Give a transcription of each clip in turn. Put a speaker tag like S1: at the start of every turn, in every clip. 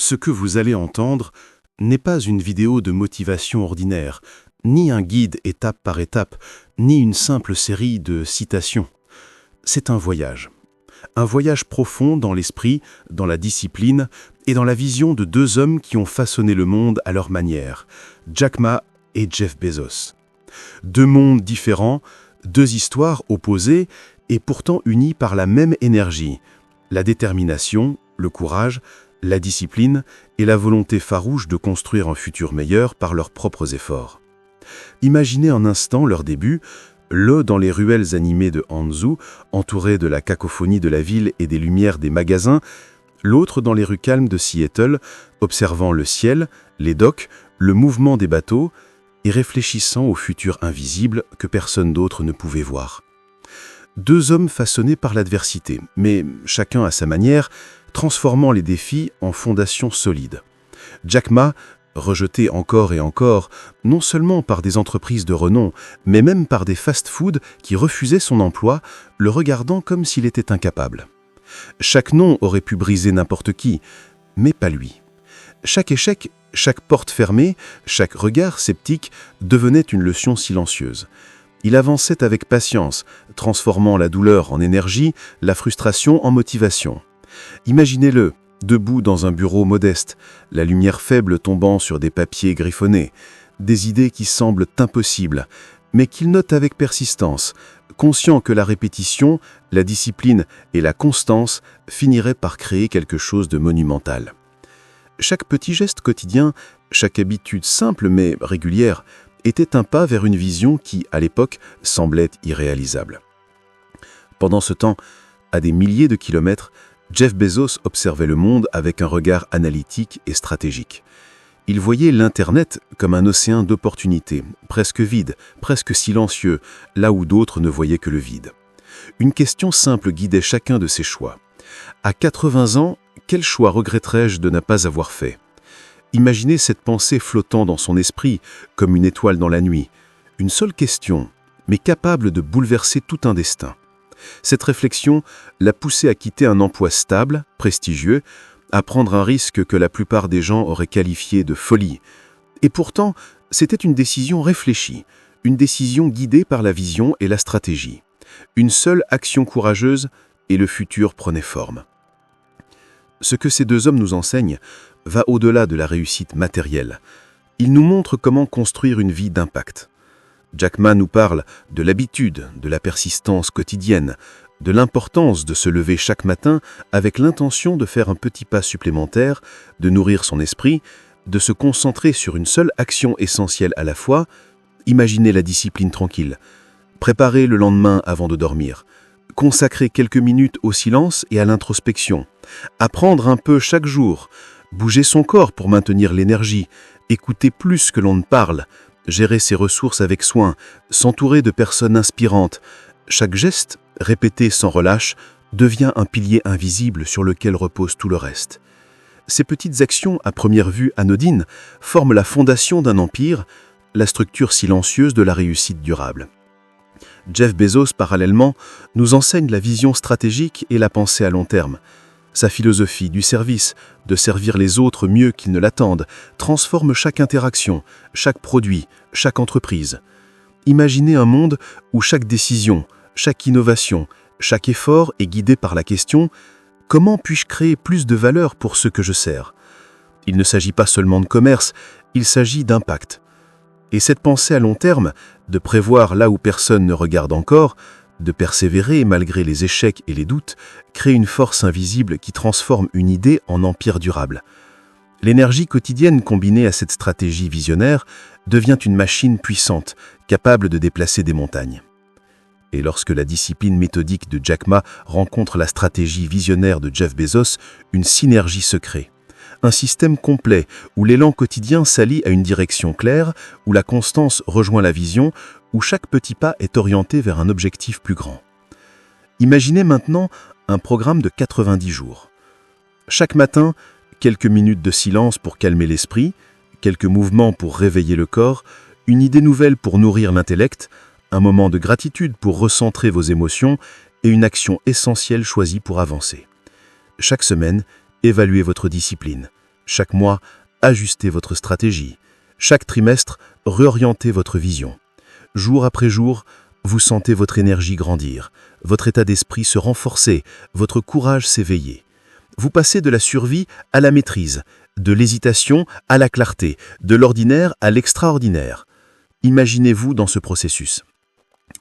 S1: Ce que vous allez entendre n'est pas une vidéo de motivation ordinaire, ni un guide étape par étape, ni une simple série de citations. C'est un voyage profond dans l'esprit, dans la discipline et dans la vision de deux hommes qui ont façonné le monde à leur manière, Jack Ma et Jeff Bezos. Deux mondes différents, deux histoires opposées et pourtant unies par la même énergie, la détermination, le courage, la discipline et la volonté farouche de construire un futur meilleur par leurs propres efforts. Imaginez un instant leur début, l'un dans les ruelles animées de Hangzhou, entouré de la cacophonie de la ville et des lumières des magasins, l'autre dans les rues calmes de Seattle, observant le ciel, les docks, le mouvement des bateaux et réfléchissant au futur invisible que personne d'autre ne pouvait voir. Deux hommes façonnés par l'adversité, mais chacun à sa manière, transformant les défis en fondations solides. Jack Ma, rejeté encore et encore, non seulement par des entreprises de renom, mais même par des fast-foods qui refusaient son emploi, le regardant comme s'il était incapable. Chaque nom aurait pu briser n'importe qui, mais pas lui. Chaque échec, chaque porte fermée, chaque regard sceptique devenait une leçon silencieuse. Il avançait avec patience, transformant la douleur en énergie, la frustration en motivation. Imaginez-le, debout dans un bureau modeste, la lumière faible tombant sur des papiers griffonnés, des idées qui semblent impossibles, mais qu'il note avec persistance, conscient que la répétition, la discipline et la constance finiraient par créer quelque chose de monumental. Chaque petit geste quotidien, chaque habitude simple mais régulière, était un pas vers une vision qui, à l'époque, semblait irréalisable. Pendant ce temps, à des milliers de kilomètres, Jeff Bezos observait le monde avec un regard analytique et stratégique. Il voyait l'Internet comme un océan d'opportunités, presque vide, presque silencieux, là où d'autres ne voyaient que le vide. Une question simple guidait chacun de ses choix. À 80 ans, quel choix regretterais-je de ne pas avoir fait ? Imaginez cette pensée flottant dans son esprit comme une étoile dans la nuit. Une seule question, mais capable de bouleverser tout un destin. Cette réflexion l'a poussé à quitter un emploi stable, prestigieux, à prendre un risque que la plupart des gens auraient qualifié de folie. Et pourtant, c'était une décision réfléchie, une décision guidée par la vision et la stratégie. Une seule action courageuse et le futur prenait forme. Ce que ces deux hommes nous enseignent va au-delà de la réussite matérielle. Il nous montre comment construire une vie d'impact. Jack Ma nous parle de l'habitude, de la persistance quotidienne, de l'importance de se lever chaque matin avec l'intention de faire un petit pas supplémentaire, de nourrir son esprit, de se concentrer sur une seule action essentielle à la fois, imaginer la discipline tranquille, préparer le lendemain avant de dormir, consacrer quelques minutes au silence et à l'introspection, apprendre un peu chaque jour, bouger son corps pour maintenir l'énergie, écouter plus que l'on ne parle, gérer ses ressources avec soin, s'entourer de personnes inspirantes. Chaque geste, répété sans relâche, devient un pilier invisible sur lequel repose tout le reste. Ces petites actions, à première vue anodines, forment la fondation d'un empire, la structure silencieuse de la réussite durable. Jeff Bezos, parallèlement, nous enseigne la vision stratégique et la pensée à long terme. Sa philosophie du service, de servir les autres mieux qu'ils ne l'attendent, transforme chaque interaction, chaque produit, chaque entreprise. Imaginez un monde où chaque décision, chaque innovation, chaque effort est guidé par la question « Comment puis-je créer plus de valeur pour ceux que je sers ?» Il ne s'agit pas seulement de commerce, il s'agit d'impact. Et cette pensée à long terme, de prévoir là où personne ne regarde encore, de persévérer malgré les échecs et les doutes, crée une force invisible qui transforme une idée en empire durable. L'énergie quotidienne combinée à cette stratégie visionnaire devient une machine puissante, capable de déplacer des montagnes. Et lorsque la discipline méthodique de Jack Ma rencontre la stratégie visionnaire de Jeff Bezos, une synergie se crée. Un système complet où l'élan quotidien s'allie à une direction claire, où la constance rejoint la vision, où chaque petit pas est orienté vers un objectif plus grand. Imaginez maintenant un programme de 90 jours. Chaque matin, quelques minutes de silence pour calmer l'esprit, quelques mouvements pour réveiller le corps, une idée nouvelle pour nourrir l'intellect, un moment de gratitude pour recentrer vos émotions et une action essentielle choisie pour avancer. Chaque semaine, évaluez votre discipline. Chaque mois, ajustez votre stratégie. Chaque trimestre, réorientez votre vision. Jour après jour, vous sentez votre énergie grandir, votre état d'esprit se renforcer, votre courage s'éveiller. Vous passez de la survie à la maîtrise, de l'hésitation à la clarté, de l'ordinaire à l'extraordinaire. Imaginez-vous dans ce processus.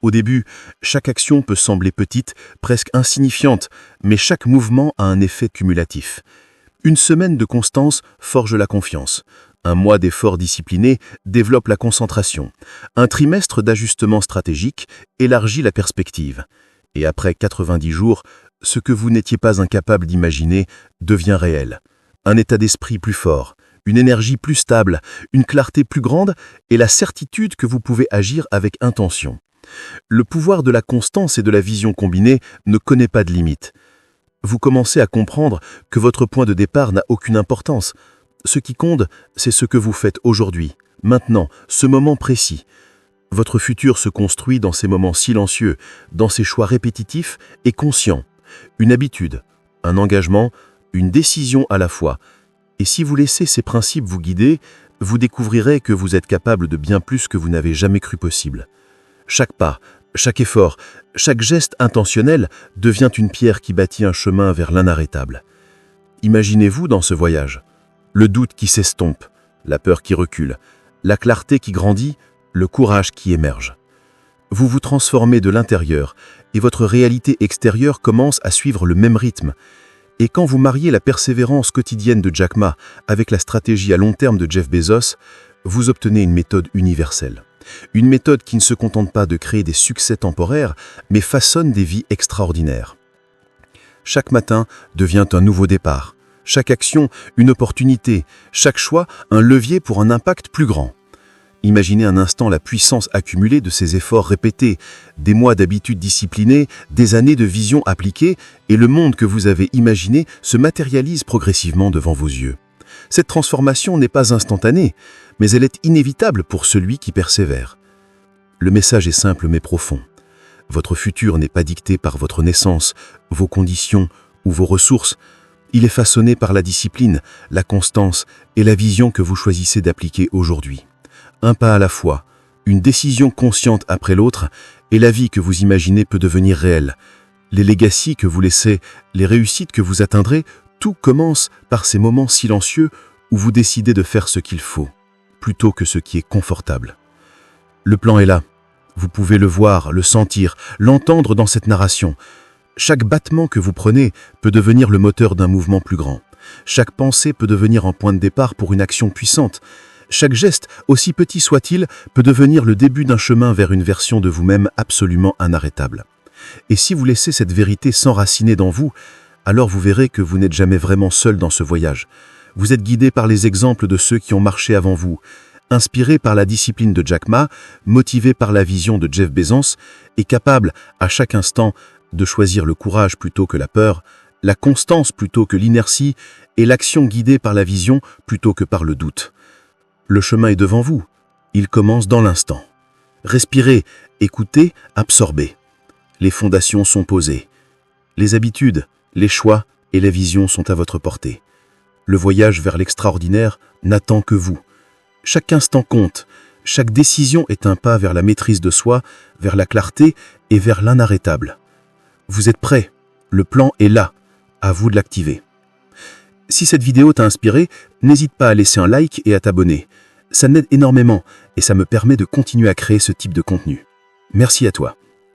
S1: Au début, chaque action peut sembler petite, presque insignifiante, mais chaque mouvement a un effet cumulatif. Une semaine de constance forge la confiance. Un mois d'efforts disciplinés développe la concentration. Un trimestre d'ajustement stratégique élargit la perspective. Et après 90 jours, ce que vous n'étiez pas incapable d'imaginer devient réel. Un état d'esprit plus fort, une énergie plus stable, une clarté plus grande et la certitude que vous pouvez agir avec intention. Le pouvoir de la constance et de la vision combinée ne connaît pas de limite. Vous commencez à comprendre que votre point de départ n'a aucune importance. Ce qui compte, c'est ce que vous faites aujourd'hui, maintenant, ce moment précis. Votre futur se construit dans ces moments silencieux, dans ces choix répétitifs et conscients. Une habitude, un engagement, une décision à la fois. Et si vous laissez ces principes vous guider, vous découvrirez que vous êtes capable de bien plus que vous n'avez jamais cru possible. Chaque pas, chaque effort, chaque geste intentionnel devient une pierre qui bâtit un chemin vers l'inarrêtable. Imaginez-vous dans ce voyage. Le doute qui s'estompe, la peur qui recule, la clarté qui grandit, le courage qui émerge. Vous vous transformez de l'intérieur et votre réalité extérieure commence à suivre le même rythme. Et quand vous mariez la persévérance quotidienne de Jack Ma avec la stratégie à long terme de Jeff Bezos, vous obtenez une méthode universelle. Une méthode qui ne se contente pas de créer des succès temporaires, mais façonne des vies extraordinaires. Chaque matin devient un nouveau départ. Chaque action, une opportunité. Chaque choix, un levier pour un impact plus grand. Imaginez un instant la puissance accumulée de ces efforts répétés, des mois d'habitudes disciplinées, des années de vision appliquée, et le monde que vous avez imaginé se matérialise progressivement devant vos yeux. Cette transformation n'est pas instantanée, mais elle est inévitable pour celui qui persévère. Le message est simple mais profond. Votre futur n'est pas dicté par votre naissance, vos conditions ou vos ressources. Il est façonné par la discipline, la constance et la vision que vous choisissez d'appliquer aujourd'hui. Un pas à la fois, une décision consciente après l'autre, et la vie que vous imaginez peut devenir réelle. Les legacies que vous laissez, les réussites que vous atteindrez, tout commence par ces moments silencieux où vous décidez de faire ce qu'il faut, plutôt que ce qui est confortable. Le plan est là. Vous pouvez le voir, le sentir, l'entendre dans cette narration. Chaque battement que vous prenez peut devenir le moteur d'un mouvement plus grand. Chaque pensée peut devenir un point de départ pour une action puissante. Chaque geste, aussi petit soit-il, peut devenir le début d'un chemin vers une version de vous-même absolument inarrêtable. Et si vous laissez cette vérité s'enraciner dans vous, alors vous verrez que vous n'êtes jamais vraiment seul dans ce voyage. Vous êtes guidé par les exemples de ceux qui ont marché avant vous, inspiré par la discipline de Jack Ma, motivé par la vision de Jeff Bezos, et capable, à chaque instant, de choisir le courage plutôt que la peur, la constance plutôt que l'inertie, et l'action guidée par la vision plutôt que par le doute. Le chemin est devant vous. Il commence dans l'instant. Respirez, écoutez, absorbez. Les fondations sont posées. Les habitudes, les choix et la vision sont à votre portée. Le voyage vers l'extraordinaire n'attend que vous. Chaque instant compte. Chaque décision est un pas vers la maîtrise de soi, vers la clarté et vers l'inarrêtable. Vous êtes prêts. Le plan est là. À vous de l'activer. Si cette vidéo t'a inspiré, n'hésite pas à laisser un like et à t'abonner. Ça m'aide énormément et ça me permet de continuer à créer ce type de contenu. Merci à toi.